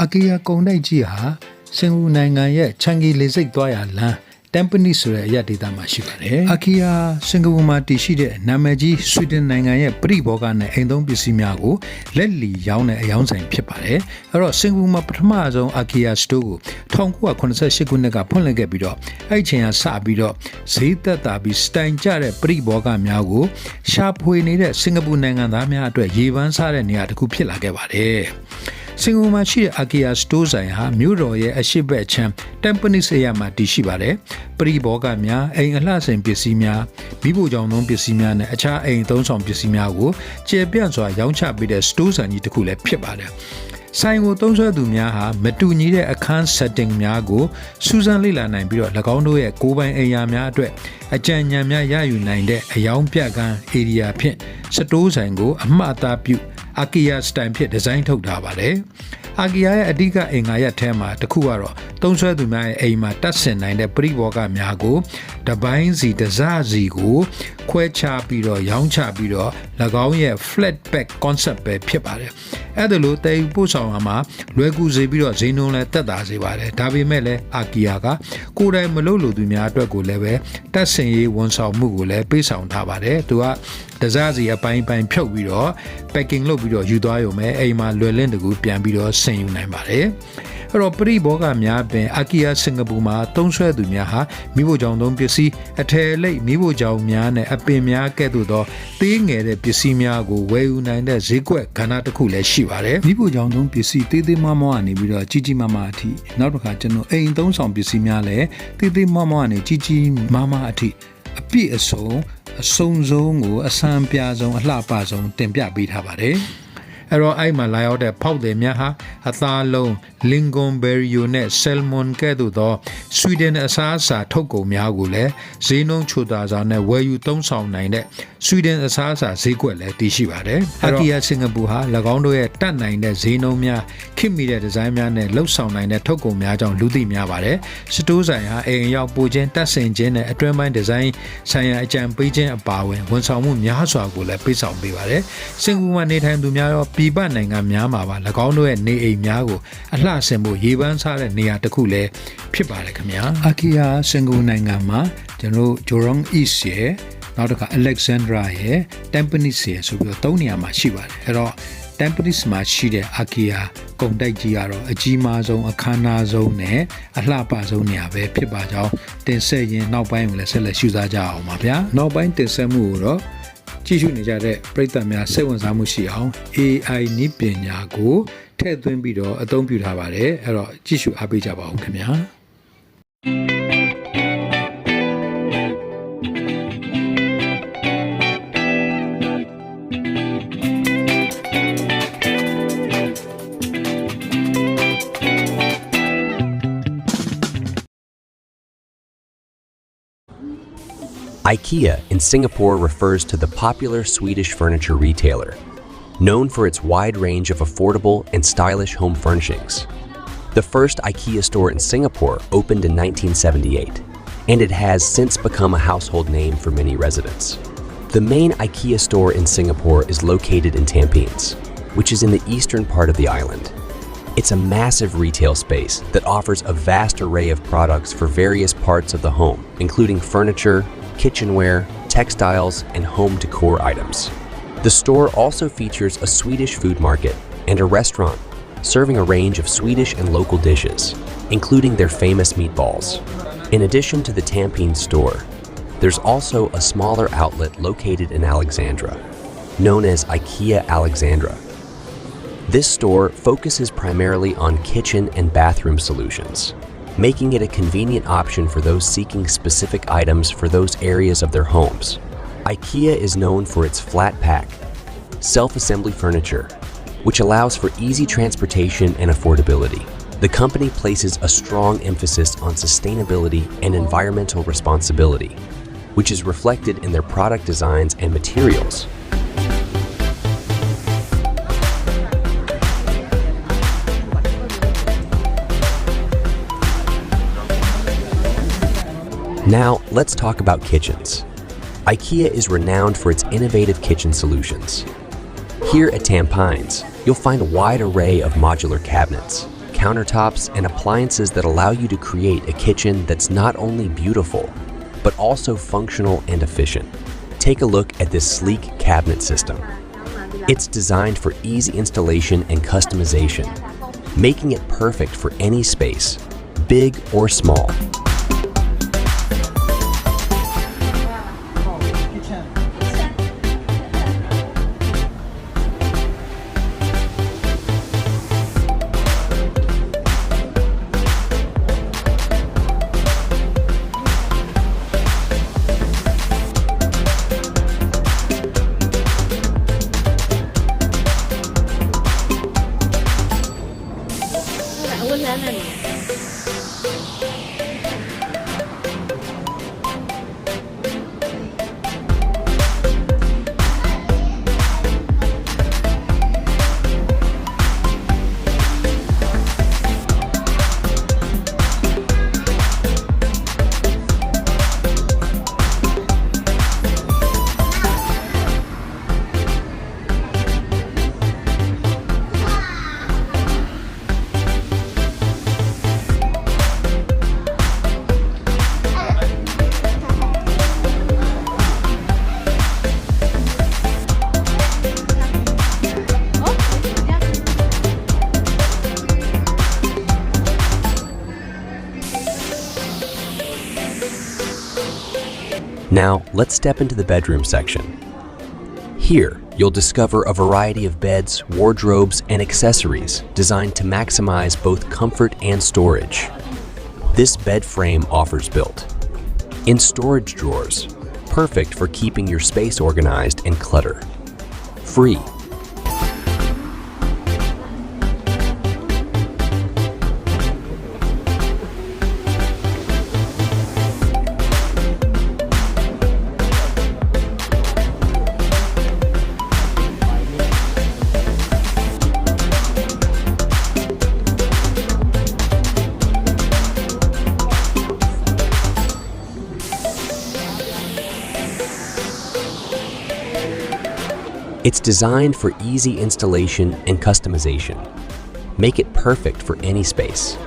IKEA ကုန်တိုက်ကြီးဟာစင်ကာပူနိုင်ငံရဲ့ချန်ဂီလေဆိပ်သွားရလမ်း Tempines ဆိုတဲ့အရပ်ဒေသမှာရှိပါတယ်။ IKEA စင်ကာပူမှာတည်ရှိတဲ့နာမည်ကြီးဆွီဒင်နိုင်ငံရဲ့ပရိဘောဂနဲ့အိမ်သုံးပစ္စည်းများကိုလက်လီရောင်းတဲ့အယောင်းဆိုင်ဖြစ်ပါတယ်။အဲ့တော့စင်ကာပူမှာပထမဆုံး IKEA Store ကို1988ခုနှစ်ကဖွင့်လှစ်ခဲ့ပြီးတော့အဲ့ချိန်ကစပြီးတော့ဈေးသက်သာပြီးစတိုင်ကျတဲ့ပရိဘောဂများကိုရှာဖွေနေတဲ့စင်ကာပူနိုင်ငံသားများအတွက်ရေပန်းစားတဲ့နေရာတစ်ခုဖြစ်လာခဲ့ပါတယ်။စင်ကာပူမှာရှိတဲ့ IKEA Store ဆိုင်ဟာမြို့တော်ရဲ့အရှိတ်ဘက်ချမ်း Tempines အရပ်မှာတည်ရှိပါတယ်။ပရိဘောဂများအိမ်အလှဆင်ပစ္စည်းများမိဖို့ကြောင့်သုံးပစ္စည်းများနဲ့အခြားအိမ်သုံးဆောင်ပစ္စည်းများကိုကျေပြန့်စွာရောင်းချပေးတဲ့ Store ဆိုင်ကြီးတစ်ခုလည်းဖြစ်ပါတယ်။ဆိုင်ကိုသုံးစွဲသူများဟာမတူညီတဲ့အခန်း setting များကိုစူးစမ်းလေ့လာနိုင်ပြီးတော့၎င်းတို့ရဲ့ကိုယ်ပိုင်အိမ်ယာများအတွက်အကြံဉာဏ်များရယူနိုင်တဲ့အယောင်ပြကန်း area ဖြင့် Store ဆိုင်ကိုအမှားအသားပြုIKEA စတိုင်ဖြစ်ဒီဇိုင်းထုတ်ထားပါတယ်။ IKEA ရဲ့အဓိကအင်္ဂါရပ်ထဲမှာတစ်ခုကတော့သုံးစွဲသူများရဲ့အိမ်မှာတပ်ဆင်နိုင်တဲ့ပရိဘောဂများကိုတပိုင်းစီတစစီကိုခွဲခြားပြီးတော့ရောင်းချပြီးတော့၎င်းရဲ့ flat pack concept ပဲဖြစ်ပါတယ်။အဲ့ဒါလို့တည်ယူပို့ဆောင်မှာလွယ်ကူစေပြီးတော့ဈေးနှုန်းလည်းတက်တာစေပါတယ်။ဒါပေမဲ့လည်း IKEA ကကိုယ်တိုင်မလုပ်လို့သူများအတွက်ကိုလည်းပဲတပ်ဆင်ရေးဝန်ဆောင်မှုကိုလည်းပေးဆောင်ထားပါတယ်။သူကတစားစီအပိုင်းပိုင်းဖြုတ်ပြီးတော့ packing လုပ်ပြီးတော့ယူသွားရုံပဲအိမ်မှာလွယ်လင့်တကူပြန်ပြီးတော့ဆင်ယူနိုင်ပါတယ်အဲ့တော့ပရိဘောဂများပင် IKEA စင်ကာပူမှာသုံးစွဲသူများဟာမိဖို့ကြောင့်သုံးပစ္စည်းအထည်လိပ်မိဖို့ကြောင့်များနဲ့အပင်များကဲ့သို့သောသေးငယ်တဲ့ပစ္စည်းများကိုဝယ်ယူနိုင်တဲ့ဈေးကွက်ကဏ္ဍတစ်ခုလည်းရှိပါတယ်မိဖို့ကြောင့်သုံးပစ္စည်းသေးသေးမွားမွားကနေပြီးတော့ကြီးကြီးမားမားအထိနောက်တစ်ခါကျွန်တော်အိမ်သုံးဆောင်ပစ္စည်းများလည်းသေးသေးမွားမွားကနေကြီးကြီးမားမားအထိအပြည့်အစုံအစုံဆုံးကိုအဆန်းပြဆုံးအလှပဆုံးတင်ပြပေးထားပါတယ်အဲ့တော့အဲ့မှာလာရောက်တဲ့ဖောက်သည်များဟာအသားလုံးလင်ဂွန်ဘယ်ရီယိုနဲ့ဆယ်မွန်ကဲ့သို့သောဆွီဒင်အစားအစာထုတ်ကုန်များကိုလည်းဈေးနှုန်းချိုသာစွာနဲ့ဝယ်ယူသုံးဆောင်နိုင်တဲ့ဆွီဒင်အစားအစာဈေးကွက်လည်းတည်ရှိပါတယ်။ IKEA စင်ကာပူဟာ၎င်းတို့ရဲ့တတ်နိုင်တဲ့ဈေးနှုန်းများခေတ်မီတဲ့ဒီဇိုင်းများနဲ့လှုပ်ဆောင်နိုင်တဲ့ထုတ်ကုန်များကြောင့်လူသိများပါတယ်။စတိုးဆိုင်ဟာအိမ်ရောက်ပို့ခြင်းတက်ဆင်ခြင်းနဲ့အတွင်းပိုင်းဒီဇိုင်းဆိုင်ရာအကြံပေးခြင်းအပါအဝင်ဝန်ဆောင်မှုများစွာကိုလည်းပေးဆောင်ပေးပါတယ်။စင်ကာပူမှာနေထိုင်သူများရောပြည်ပနိုင်ငံများမှာပါ၎င်းတို့ရဲ့နေအိမ်များကိုအလှဆင်ဖို့ရေပန်းစားတဲ့နေရာတစ်ခုလည်းဖြစ်ပါတယ်ခင်ဗျာ IKEA စင်ကာပူနိုင်ငံမှာကျွန်တော် Jurong East ရဲ့နောက်တစ်ခါ Alexandra ရဲ့ Tempines ရဲ့ဆိုပြီးတော့၃နေရာမှာရှိပါတယ်အဲ့တော့ Tempines မှာရှိတဲ့ IKEA ကုန်တိုက်ကြီးကတော့အကြီးမားဆုံးအခမ်းအနားဆုံးနဲ့အလှပဆုံးနေရာပဲဖြစ်ပါကြောင်းတင်ဆက်ရင်နောက်ပိုင်းကိုလည်းဆက်လက်ရှုစားကြအောင်ပါဗျာနောက်ပိုင်းတင်ဆက်မှုကိုတော့ကြည့်ရှုနေကြတဲ့ပရိသတ်များစိတ်ဝင်စားမှုရှိအောင် AI နည်းပညာကိုထည့်သွင်းပြီးတော့အသုံးပြုထားပါတယ်အဲ့တော့ကြည့်ရှုအားပေးကြပါဦးခင်ဗျာIKEA in Singapore refers to the popular Swedish furniture retailer, known for its wide range of affordable and stylish home furnishings. The first IKEA store in Singapore opened in 1978, and it has since become a household name for many residents. The main IKEA store in Singapore is located in Tempines, which is in the eastern part of the island. It's a massive retail space that offers a vast array of products for various parts of the home, including furniture, kitchenware, textiles, and home decor items. The store also features a Swedish food market and a restaurant, serving a range of Swedish and local dishes, including their famous meatballs. In addition to the Tempines store, there's also a smaller outlet located in Alexandra, known as IKEA Alexandra. This store focuses primarily on kitchen and bathroom solutions, making it a convenient option for those seeking specific items for those areas of their homes. IKEA is known for its flat pack, self-assembly furniture, which allows for easy transportation and affordability. The company places a strong emphasis on sustainability and environmental responsibility, which is reflected in their product designs and materials. Now, let's talk about kitchens. IKEA is renowned for its innovative kitchen solutions. Here at Tempines, you'll find a wide array of modular cabinets, countertops, and appliances that allow you to create a kitchen that's not only beautiful, but also functional and efficient. Take a look at this sleek cabinet system. It's designed for easy installation and customization, making it perfect for any space, big or small. Now, let's step into the bedroom section. Here, you'll discover a variety of beds, wardrobes, and accessories designed to maximize both comfort and storage. This bed frame offers built-in storage drawers, perfect for keeping your space organized and clutter-free. It's designed for easy installation and customization. Make it perfect for any space.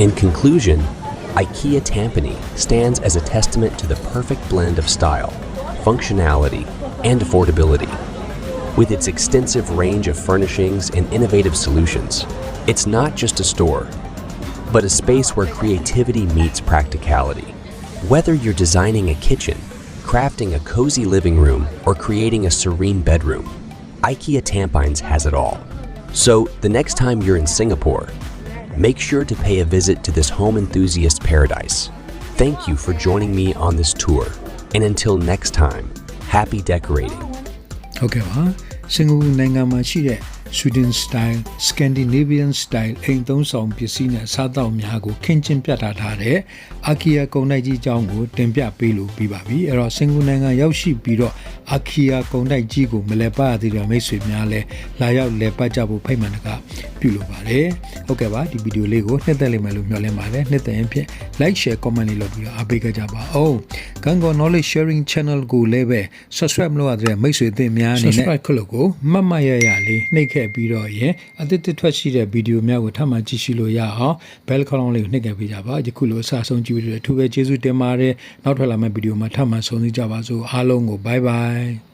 In conclusion, IKEA Tempines stands as a testament to the perfect blend of style, functionality, and affordability. With its extensive range of furnishings and innovative solutions, it's not just a store, but a space where creativity meets practicality. Whether you're designing a kitchen, crafting a cozy living room, or creating a serene bedroom, IKEA Tempines has it all. So the next time you're in Singapore, make sure to pay a visit to this home enthusiast paradise. Thank you for joining me on this tour. And until next time, happy decorating. ဟုတ်ကဲ့ပါစင်ကာပူနိုင်ငံမှာရှိတဲ့ Sweden style Scandinavian style အိမ်သုံးဆောင်ပစ္စည်းနဲ့စားသောက်များကိုခင်းကျင်းပြသထားတဲ့ IKEA ကုန်တိုက်ကြီးအကြောင်းကိုတင်ပြပေးလို့ပြီးပါပြီအဲ့တော့စင်ကာပူနိုင်ငံရောက်ရှိပြီးတော့ IKEA ကုန်တိုက်ကြီးကိုမလဲပတ်ရသေးတဲ့မိတ်ဆွေများလည်းလာရောက်လဲပတ်ကြဖို့ဖိတ်မှန်တကပြုလုပ်ပါတယ်ဟုတ်ကဲ့ပါဒီဗီဒီယိုလေးကိုနှစ်သက်လိမ့်မယ်လို့မျှော်လင့်ပါတယ်နှစ်သက်ရင်ဖြင့် like share comment လေးလုပ်ပြီးတော့အားပေးကြပါဦး Kantkaw knowledge sharing channel ကိုလည်းပဲ subscribe လုပ်ရတဲ့မိတ်ဆွေအသစ်များအနေနဲ့ subscribe ခုလို့ကိုမတ်မရရလေးနှိပ်ခဲ့ပြီးတော့ရင်အသစ်ထွက်ရှိတဲ့ဗီဒီယိုများကိုထပ်မံကြည့်ရှုလို့ရအောင် bell ခေါင်းလုံးလေးကိုနှိပ်ခဲ့ပေးကြပါယခုလိုအစားဆုံးကြည့်ပြီးတော့အထူးပဲကျေးဇူးတင်ပါတယ်နောက်ထွက်လာမယ့်ဗီဒီယိုမှာထပ်မံဆုံစည်းကြပါစို့အားလုံးကို bye bye